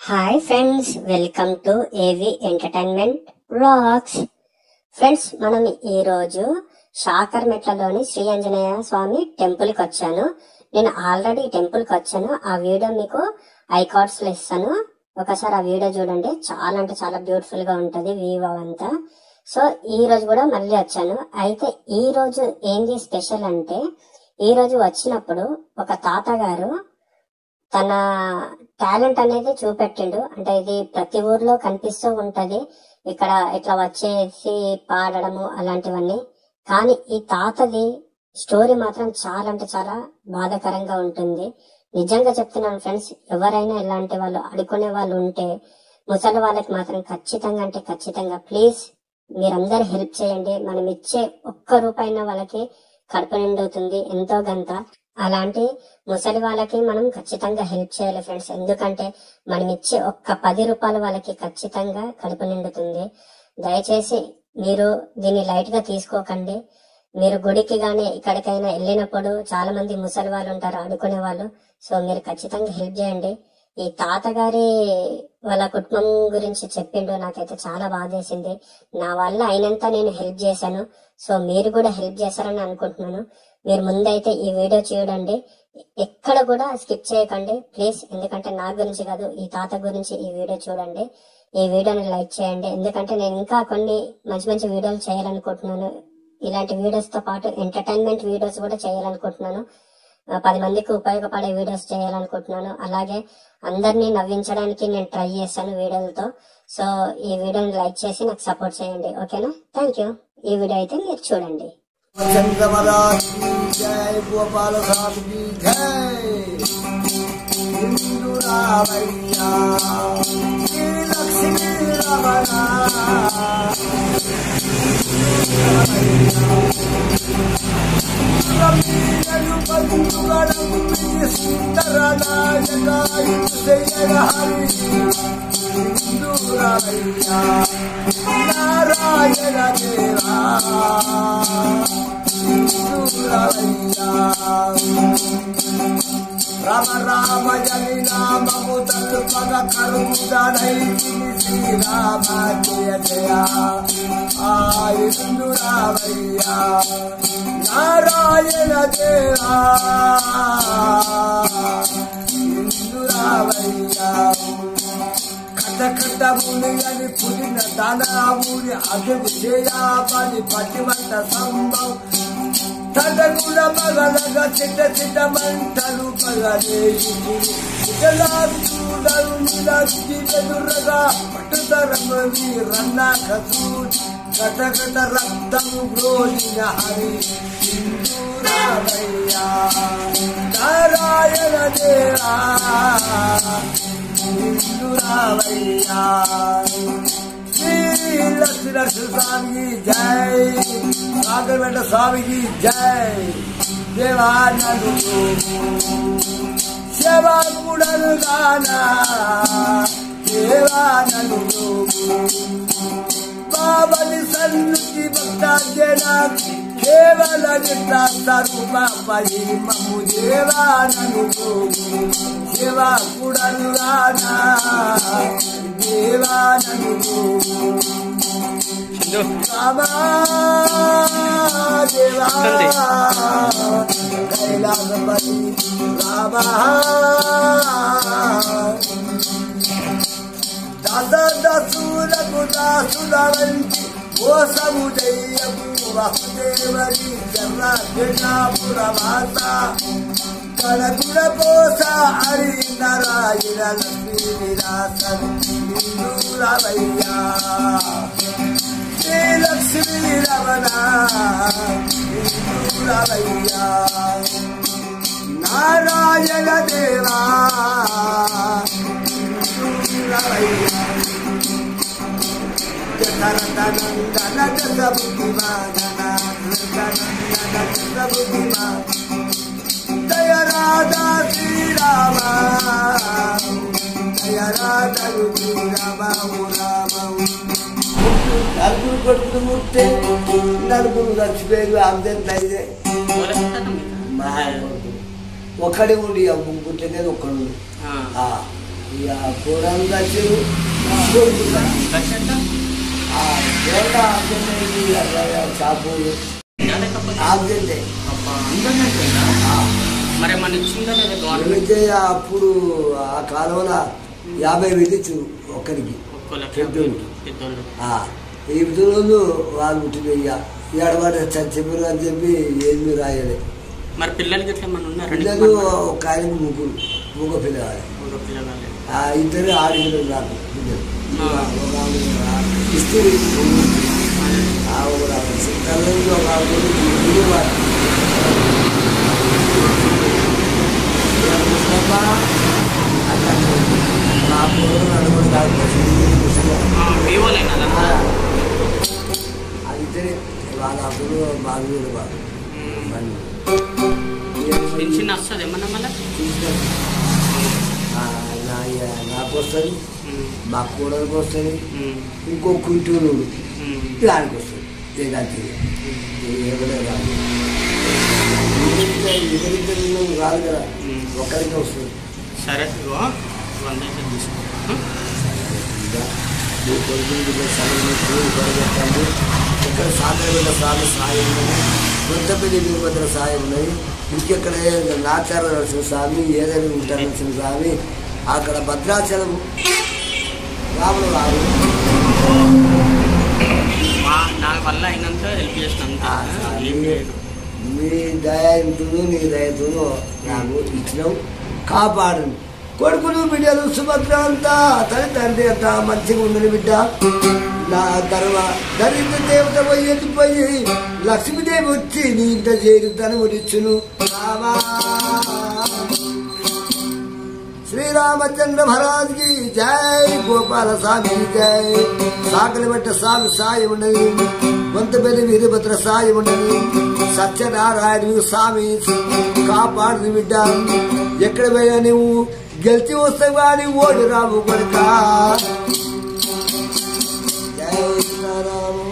Hi friends, welcome to ఏవి entertainment vlogs. Friends, మనం ఈరోజు షాకర్మెట్లలోని శ్రీ ఆంజనేయ స్వామి టెంపుల్కి వచ్చాను. నేను ఆల్రెడీ టెంపుల్కి వచ్చాను. ఆ వీడియో మీకు ఐకార్డ్స్లో ఇస్తాను. ఒకసారి ఆ వీడియో చూడండి. చాలా అంటే చాలా బ్యూటిఫుల్ గా ఉంటుంది వ్యూ అవంతా. సో ఈ రోజు కూడా మళ్ళీ వచ్చాను. అయితే ఈ రోజు ఏంటి స్పెషల్ అంటే, ఈ రోజు వచ్చినప్పుడు ఒక తాతగారు తన టాలెంట్ అనేది చూపెట్టిండు. అంటే ఇది ప్రతి ఊర్లో కనిపిస్తూ ఉంటది, ఇక్కడ ఇట్లా వచ్చేసి పాడడము అలాంటివన్నీ. కానీ ఈ తాతది స్టోరీ మాత్రం చాలా అంటే చాలా బాధాకరంగా ఉంటుంది. నిజంగా చెప్తున్నాను ఫ్రెండ్స్, ఎవరైనా ఇలాంటి వాళ్ళు అడుకునే వాళ్ళు ఉంటే ముసలి వాళ్ళకి మాత్రం ఖచ్చితంగా అంటే ఖచ్చితంగా ప్లీజ్ మీరందరూ హెల్ప్ చేయండి. మనం ఇచ్చే ఒక్క రూపాయినా వాళ్ళకి కడుపు నిండుతుంది ఎంతో గంత. అలాంటి ముసలి వాళ్ళకి మనం ఖచ్చితంగా హెల్ప్ చేయాలి ఫ్రెండ్స్. ఎందుకంటే మనం ఇచ్చే ఒక్క 10 రూపాయలు వాళ్ళకి ఖచ్చితంగా కడుపు నిండుతుంది. దయచేసి మీరు దీన్ని లైట్ గా తీసుకోకండి. మీరు గుడికి గానీ ఎక్కడికైనా వెళ్ళినప్పుడు చాలా మంది ముసలి వాళ్ళు ఉంటారు, ఆడుకునే వాళ్ళు. సో మీరు ఖచ్చితంగా హెల్ప్ చేయండి. ఈ తాతగారి వాళ్ళ కుటుంబం గురించి చెప్పిండు, నాకైతే చాలా బాధేసింది. నా వల్ల అయినంత నేను హెల్ప్ చేశాను. సో మీరు కూడా హెల్ప్ చేస్తారని అనుకుంటున్నాను. మీరు ముందైతే ఈ వీడియో చూడండి, ఎక్కడ కూడా స్కిప్ చేయకండి ప్లీజ్. ఎందుకంటే నా గురించి కాదు, ఈ తాత గురించి ఈ వీడియో చూడండి. ఈ వీడియోని లైక్ చేయండి. ఎందుకంటే నేను ఇంకా కొన్ని మంచి మంచి వీడియోలు చేయాలనుకుంటున్నాను. ఇలాంటి వీడియోస్ తో పాటు ఎంటర్టైన్మెంట్ వీడియోస్ కూడా చేయాలనుకుంటున్నాను. 10 మందికి ఉపయోగపడే వీడియోస్ చేయాలనుకుంటున్నాను. అలాగే అందరినీ నవ్వించడానికి నేను ట్రై చేస్తాను వీడియోలతో. సో ఈ వీడియోని లైక్ చేసి నాకు సపోర్ట్ చేయండి, ఓకేనా? Thank you. ఈ వీడియో అయితే మీరు చూడండి. जय गोपाल साहब की जय हिंदू रावैया लक्ष्मी रमना हिंदू रावैया नारायण देवा राम राम जनि नामము తలుపగ కరుణై శ్రీరామ జయ జయ హిందూ రావయ్యా నారాయణ దేవా హిందూ రావయ్యా కథ ముని అని పులిన దానాముని అదుపు చేయమని పటిమంట సంభవం తడగుల మగలగ చిట్ట చిట్ట మంటలు పగలేదరు నిలజిరగా పట్టుతరమని రన్నాక చూడి కథ కథ రక్తము గ్రోలిన హరి హిందూ రావయ్యా నారాయణ దేవా హిందూ రావయ్యా लक्ष्मण स्वामी की जय सागरमेट स्वामी की जय देवानंद सेवा गुणन गाना देवानंद बाबली सन्नुति भक्ता जना केवल निष्ठा स्वरूपा परी ममु देवानंद सेवा गुणन गाना देवानंद रामा देवा कैलासपति रामा दशूरु दासुरवंती ओ समुदय्यु वसुदेवरी जन्नापुरवासा कलगुण पोसा हरि नारायण लक्ष्मी विलासन हिंदू रावैया लक्ष्मी रमना हिंदू रावैया नारायण देवा हिंदू रावैया जगन्नंदन जग बुद्धिमाना जग बुद्धिमा जय राधा श्री राम जय राधा श्री राम राम నలుగురు కొడుకులు ముట్టే నలుగురు లక్ష్మీదేవి అందరినైతే ఒకడే ఉండి ముగ్గురు ఒక్కడు ఇక కూరలు వచ్చారు కోరుకుంటారు చేపలు ఆబ్జెంటే అప్పుడు ఆ కాలంలో 50,000 ఇచ్చు ఒక్కరికి ఈ రోజు వాళ్ళు పుట్టిన ఏడవాడ చెప్పారు అని చెప్పి ఏమి రాయలే. మరి పిల్లలకి పిల్లలు ఒక ఆయనకు మగ పిల్లగాలి ఇద్దరు ఆడపిల్లలు నాకు పిల్లలు ఇస్తూ ఇద్దరే వాళ్ళ అప్పుడు బాగుంది బాగు నాకు వస్తుంది మా కూడలికి వస్తుంది ఇంకో కుంటూరు దానికి వస్తుంది ఎవరే రాదు ఇద్దరిద్దరు రాదు కదా ఒక్కరికి వస్తుంది. సరే ఇక్కడ సాగరమైన సాయం ఉన్నది, కొత్తపల్లి వీరభద్ర సాయం ఉన్నది, ఇంకెక్కడ నాచార నరసింహ స్వామి ఏదైనా ఉంటారు నరసింహ స్వామి అక్కడ భద్రాచలం రాములు వారు వల్ల అయినంత హెల్ప్ చేస్తాను. మీ దయతో నీ దయతో నాకు ఇచ్చినావు కాపాడండి. కొడుకులు బిడ్డలు సుభద్ర అంతా తల్లిదండ్రి అంతా మంచిగా ఉందని బిడ్డ. నా దరిద్ర దేవత పోయి ఎత్తిపోయి లక్ష్మీదేవి వచ్చి నీ ఇంట చేరుతాను ఉడిచ్చును. శ్రీరామచంద్ర మహారాజ్కి జై, గోపాల స్వామి జై. సాకలిబట్ట స్వామి సాయి ఉండదు, కొంతపల్లి వీరభద్ర సాయి ఉండదు, సత్యనారాయణ స్వామి కాపాడు బిడ్డ. ఎక్కడ పోయా నువ్వు గెలిచి వస్తావు కానీ ఓడి రావు కొడుక. జై శ్రీరాము.